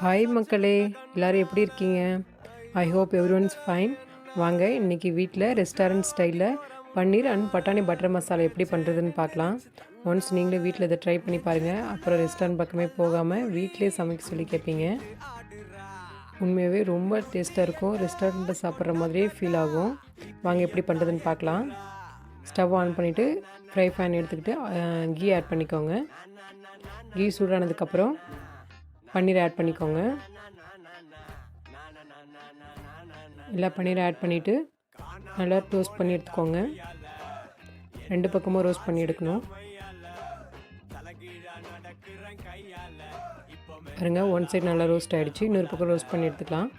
Hi மக்களே, எல்லோரும் எப்படி இருக்கீங்க? I hope every once fine. வாங்க இன்றைக்கி வீட்டில் ரெஸ்டாரண்ட் ஸ்டைலில் பன்னீர் அண்ட் பட்டாணி பட்டர் மசாலா எப்படி பண்ணுறதுன்னு பார்க்கலாம். ஒன்ஸ் நீங்களே வீட்டில் இதை ட்ரை பண்ணி பாருங்கள். அப்புறம் ரெஸ்டாரண்ட் பக்கமே போகாமல் வீட்டிலே சமைக்க சொல்லி கேட்பீங்க. உண்மையாகவே ரொம்ப டேஸ்ட்டாக இருக்கும். ரெஸ்டாரண்ட்டில் சாப்பிட்ற மாதிரியே ஃபீல் ஆகும். வாங்க எப்படி பண்ணுறதுன்னு பார்க்கலாம். ஸ்டவ் ஆன் பண்ணிவிட்டு ஃப்ரை பேன் எடுத்துக்கிட்டு கீ ஆட் பண்ணிக்கோங்க. கீ சூடானதுக்கப்புறம் பன்னீர் ஆட் பண்ணிக்கோங்க. எல்லா பன்னீரை ஆட் பண்ணிவிட்டு நல்லா ரோஸ்ட் பண்ணி எடுத்துக்கோங்க. 2 பக்கமும் ரோஸ்ட் பண்ணி எடுக்கணும். பாருங்க, ஒன் சைடு நல்லா ரோஸ்ட் ஆகிடுச்சு. இன்னொரு பக்கம் ரோஸ்ட் பண்ணி எடுத்துக்கலாம்.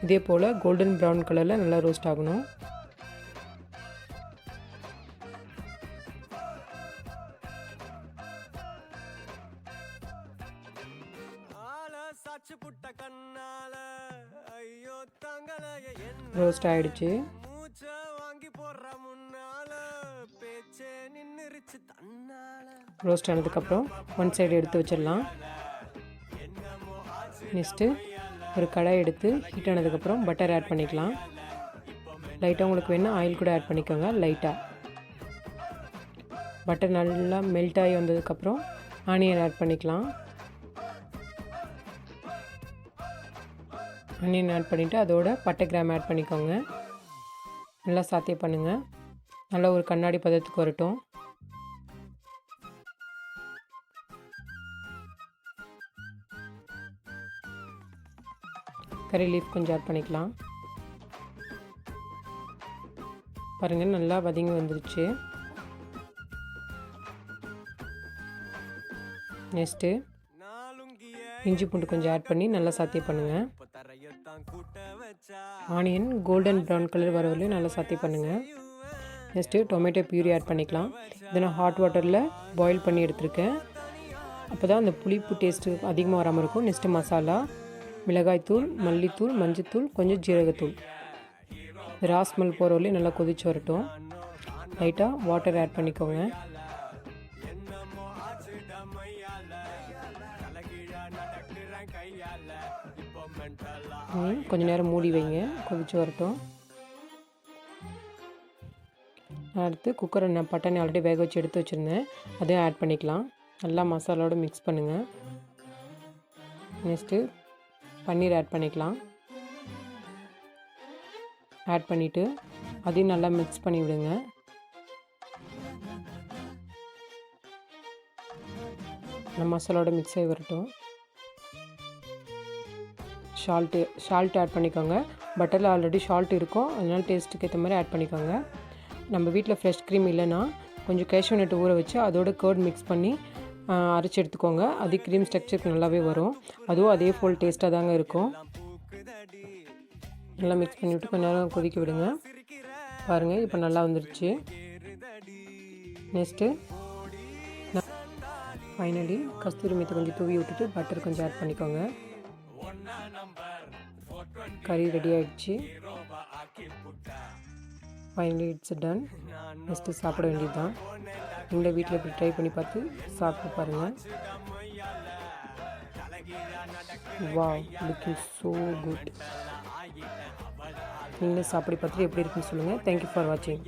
இதே போல் கோல்டன் ப்ரௌன் கலரில் நல்லா ரோஸ்ட் ஆகணும். ரோஸ்ட் ஆகிடுச்சு. ரோஸ்ட் ஆனதுக்கப்புறம் ஒன் சைடு எடுத்து வச்சிடலாம். நெக்ஸ்ட்டு ஒரு கடாய் எடுத்து ஹீட் ஆனதுக்கப்புறம் பட்டர் ஆட் பண்ணிக்கலாம். லைட்டாக உங்களுக்கு வேணால் ஆயில் கூட ஆட் பண்ணிக்கோங்க. லைட்டாக பட்டர் நல்லா மெல்ட் ஆகி வந்ததுக்கப்புறம் ஆனியன் ஆட் பண்ணிக்கலாம். ஆனியன் ஆட் பண்ணிவிட்டு அதோட பட்டை கிராம் ஆட் பண்ணிக்கோங்க. நல்லா சாத்தே பண்ணுங்கள். நல்லா ஒரு கண்ணாடி பதத்துக்கு வரட்டும். கறி லீஃப் கொஞ்சம் ஆட் பண்ணிக்கலாம். பாருங்கள், நல்லா வதங்கி வந்துருச்சு. நெக்ஸ்ட்டு இஞ்சி பூண்டு கொஞ்சம் ஆட் பண்ணி நல்லா சாத்தே பண்ணுங்கள். ஆனியன் கோல்டன் ப்ரௌன் கலர் வர வரையும் நல்லா சாத்தே பண்ணுங்கள். நெக்ஸ்ட்டு டொமேட்டோ பியூரி ஆட் பண்ணிக்கலாம். இதை நான் ஹாட் வாட்டரில் பாயில் பண்ணி எடுத்துருக்கேன். அப்போ தான் அந்த புளிப்பு டேஸ்ட்டு அதிகமாக வராமல் இருக்கும். நெக்ஸ்ட்டு மசாலா, மிளகாய்த்தூள், மல்லித்தூள், மஞ்சத்தூள், கொஞ்சம் ஜீரகத்தூள். ரா ஸ்மெல் போகிற வரையும் நல்லா கொதிச்சு வரட்டும். லைட்டாக வாட்டர் ஆட் பண்ணிக்கோங்க. கொஞ்ச நேரம் மூடி வைங்க, கொதிச்சு வரட்டும். அடுத்து குக்கரை நான் பட்டாணி ஆல்ரெடி வேக வச்சு எடுத்து வச்சுருந்தேன், அதையும் ஆட் பண்ணிக்கலாம். நல்லா மசாலாவோடு மிக்ஸ் பண்ணுங்கள். நெக்ஸ்ட்டு பன்னீர் ஆட் பண்ணிக்கலாம். ஆட் பண்ணிவிட்டு அதையும் நல்லா மிக்ஸ் பண்ணி விடுங்க. நல்லா மசாலாவோட மிக்ஸ் ஆகி வரட்டும். சால்ட்டு ஆட் பண்ணிக்கோங்க. பட்டரில் ஆல்ரெடி சால்ட் இருக்கும், அதனால் டேஸ்ட்டுக்கு ஏற்ற மாதிரி ஆட் பண்ணிக்கோங்க. நம்ம வீட்டில் ஃப்ரெஷ் க்ரீம் இல்லைன்னா கொஞ்சம் கேஷ்யூ நட் ஊற வச்சு அதோட கர்ட் மிக்ஸ் பண்ணி அரைச்சி எடுத்துக்கோங்க. அது க்ரீம் ஸ்ட்ரக்சருக்கு நல்லாவே வரும். அதுவும் அதே போல் டேஸ்ட்டாக தாங்க இருக்கும். நல்லா மிக்ஸ் பண்ணிவிட்டு கொஞ்ச நேரம் கொதிக்க விடுங்க. பாருங்கள், இப்போ நல்லா வந்துடுச்சு. நெக்ஸ்ட்டு ஃபைனலி கஸ்தூரி மேத்தி கொஞ்சம் தூவி விட்டுட்டு பட்டர் கொஞ்சம் ஆட் பண்ணிக்கோங்க. கறி ரெடி ஆகிடுச்சு. Finally it's done. நெக்ஸ்ட்டு சாப்பிட வேண்டியது தான். இந்த வீட்டில் இப்படி ட்ரை பண்ணி பார்த்து சாப்பிட்டு பாருங்கள். Wow, looking so good. நீங்களும் சாப்பிடி பார்த்துட்டு எப்படி இருக்குன்னு சொல்லுங்கள். தேங்க்யூ ஃபார் வாட்சிங்.